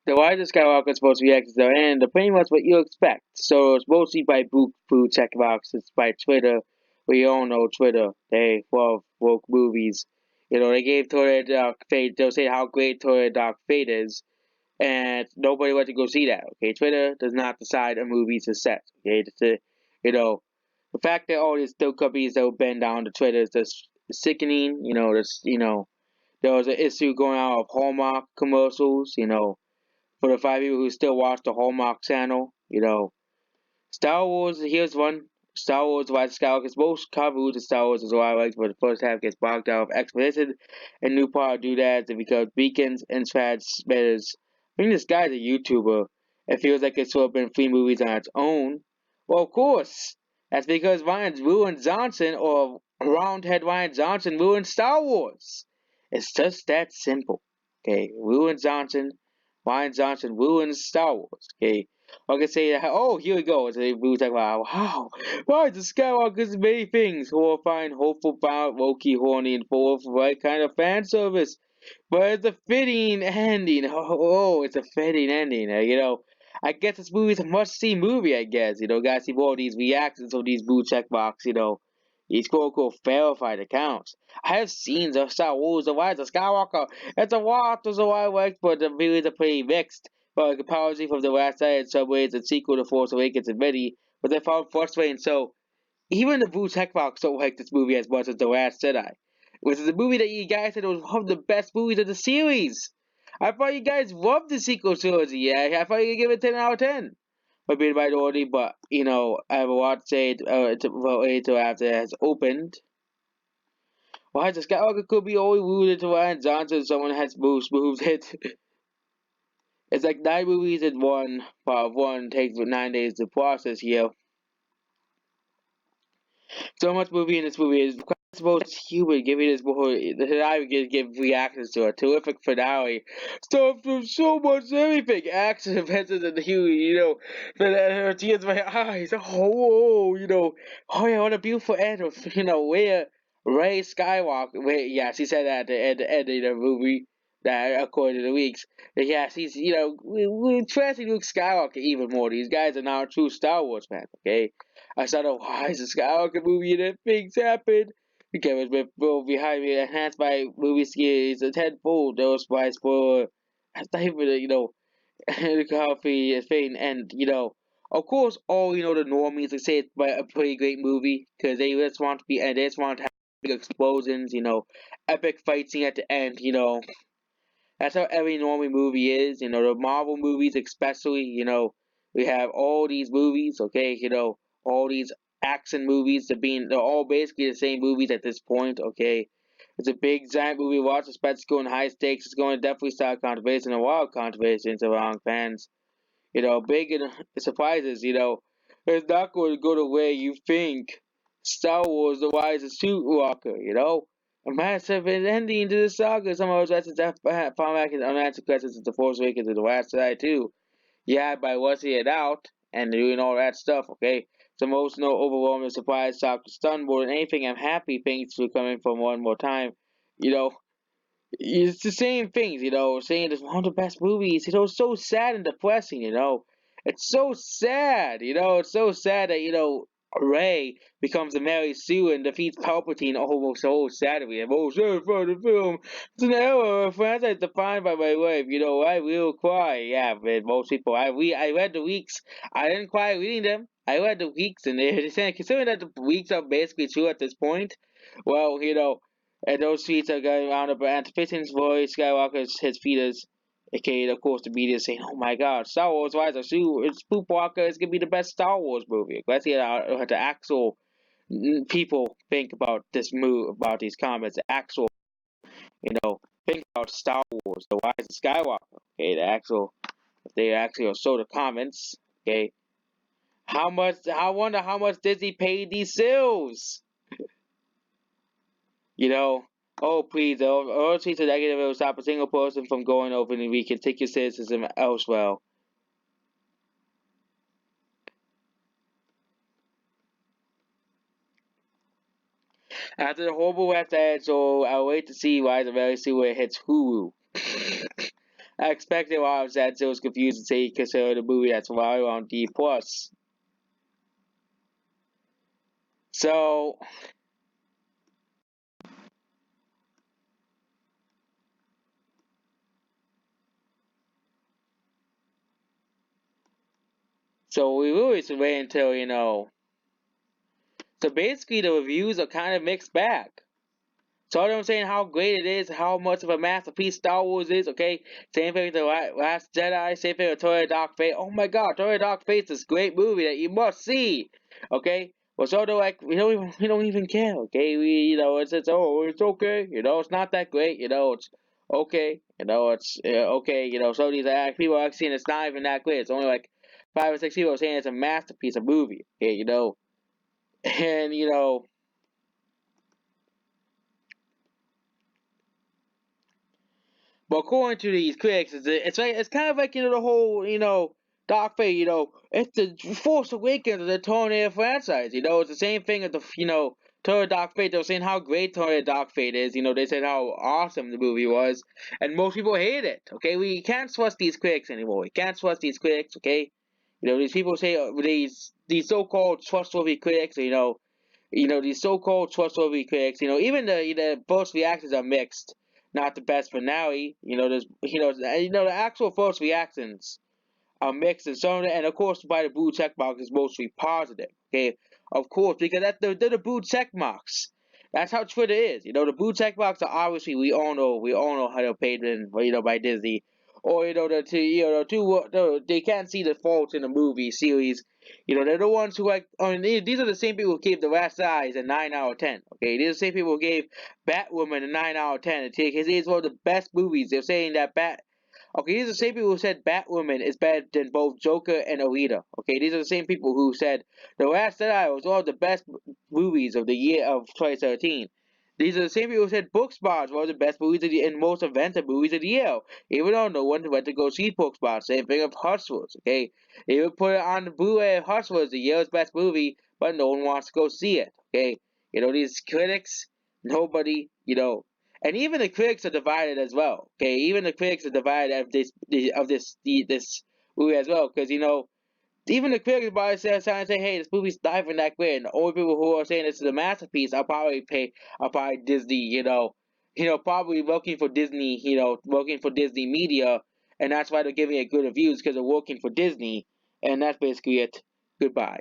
The Rise of Skywalker is supposed to be exits the end, pretty much what you expect. So it's mostly by Boo checkboxes, by Twitter. We all know Twitter. They love woke movies. They gave Toy Dark Fate. They'll say how great Toy Dark Fate is, and nobody went to go see that. Okay, Twitter does not decide a movie's success. Okay, you know, the fact that all these still companies that will bend down to Twitter is just sickening. There was an issue going on with Hallmark commercials. For the five people who still watch the Hallmark channel, Star Wars, here's one. Star Wars Rise of Skywalker. Most covers of Star Wars is what I like, but the first half gets bogged down with exposition and new part do that because beacons and transmitters. I think this guy's a YouTuber. It feels like it's sort of been three movies on its own. Well, of course. That's because Ryan Johnson, or Roundhead Ryan Johnson, ruined Star Wars. It's just that simple. Okay, Ryan Johnson ruins Star Wars. Okay, I can say that. Oh, here we go. So we were talking about wow, why is the Skywalker's many things horrifying, hopeful, violent, low-key, horny, and full of the right kind of fan service. But it's a fitting ending. It's a fitting ending. I guess this movie's a must-see movie. I guess guys see more of these reactions of these blue checkbox. These quote-unquote verified accounts. I have seen the Star Wars: The Rise of Skywalker. It's a lot of I like, but the reviews are pretty mixed. But a comparison from The Last Jedi in some ways, the sequel to Force Awakens and many, but they found frustrating. So even the blue checkbox don't like this movie as much as The Last Jedi, which is a movie that you guys said was one of the best movies of the series. I thought you guys loved the sequel trilogy. Yeah, I thought you'd give it 10 out of 10. Might be the minority, but I have a lot to say until after it has opened. Why the Skywalker could be only rooted to Ryan Johnson, someone has moved it. It's like 9 movies in one, part of one takes 9 days to process here. So much movie in this movie is supposed human giving this movie that I would give reactions to a terrific finale. Stuff from so much everything. Action, events, and human, that her tears in my eyes. Oh yeah, what a beautiful end of where Ray Skywalker she said that at the end of the movie. That according to the weeks. Yes, he's we're trashing Luke Skywalker even more. These guys are now true Star Wars fans, okay? I saw the Rise of Skywalker movie and then things happened. Because with both behind me enhanced by movie skills a tenfold those by spoiler. That's not even the coffee thing and of course all the normies would say it's a pretty great movie because they just want to be and they just want to have big explosions, epic fight scene at the end, that's how every normie movie is, the Marvel movies especially, we have all these movies, okay, all these action movies they're all basically the same movies at this point, okay. It's a big giant movie watch, a spectacle and high stakes. It's going to definitely start controversy and a wild controversy around fans. Big and surprises, it's not going to go the way you think. Star Wars: The Rise of Skywalker, a massive ending to the saga. Some of those lessons that found back in unanswered questions of the Force Awakens and The Last Jedi too. Yeah, by watching it out and doing all that stuff, okay? The most no overwhelming surprise, shock, stun more than anything. I'm happy things for coming from one more time. You know, it's the same things, saying it's one of the best movies. It's so sad and depressing, It's so sad, It's so sad that, Ray becomes a Mary Sue and defeats Palpatine almost so sadly. And most for the film. It's an era of franchise defined by my life. I will cry. Yeah, but most people. I read the weeks. I didn't cry reading them. I read the weeks, and they're saying, considering that the weeks are basically true at this point, well, and those tweets are going around about anticipating Roy Skywalker's his fetus, aka of course the media saying, "Oh my God, Star Wars Rise of Spook Walker is gonna be the best Star Wars movie." Let's see what the actual people think about this move, about these comments. The actual, think about Star Wars, the Rise of Skywalker. Okay, if they actually will show the comments. Okay, how much? I wonder how much Disney paid these sales. You know, oh please, all tweets are negative will stop a single person from going open and we can take your cynicism elsewhere. After the horrible left ad, so I'll wait to see why the very see where it hits Hulu. I expected while I was at so I was confused to say consider the movie that's why on D plus. So we really should wait until so basically the reviews are kind of mixed bag. So I'm saying how great it is, how much of a masterpiece Star Wars is, okay? Same thing with the Last Jedi, same thing with Toy Dark Fate. Oh my god, Toy Dark Fate is this great movie that you must see. Okay? But so do like we don't even care, okay? We it's okay, it's not that great, it's okay, it's okay, some of these people are saying it's not even that great. It's only like 5 or 6 people saying it's a masterpiece, a movie, okay, and but according to these critics, it's kind of like the whole Dark Fate. It's the Force Awakens of the Tornado franchise. It's the same thing as the Tornado Dark Fate. They were saying how great Tornado Dark Fate is. They said how awesome the movie was, and most people hate it. Okay, we can't trust these critics anymore. We can't trust these critics. Okay, these people say these so-called trustworthy critics. These so-called trustworthy critics, even the first reactions are mixed. Not the best finale. The actual first reactions are mixed, and some, and of course, by the blue check mark is mostly positive. Okay, of course, because they're the blue check marks. That's how Twitter is. The blue check marks are obviously we all know how they're paid in, by Disney, or they can't see the faults in the movie series. They're the ones who like. I mean, these are the same people who gave The Last Eyes a 9 out of 10. Okay, these are the same people who gave Batwoman a 9 out of 10. Because these were the best movies. They're saying that Okay, these are the same people who said Batwoman is better than both Joker and Alita. Okay, these are the same people who said The Last Jedi was one of the best movies of the year of 2013. These are the same people who said Booksmart was one of the best movies of the and most inventive movies of the year. Even though no one went to go see Booksmart. Same thing of Hustlers. Okay, they would put it on the Blu-ray of Hustlers, the year's best movie, but no one wants to go see it. Okay, these critics, nobody, and even the critics are divided as well. Okay, even the critics are divided of this movie as well. Because even the critics probably say, "Hey, this movie's not even that great." And the only people who are saying this is a masterpiece are probably Disney. Probably working for Disney. Working for Disney Media, and that's why they're giving it good reviews because they're working for Disney. And that's basically it. Goodbye.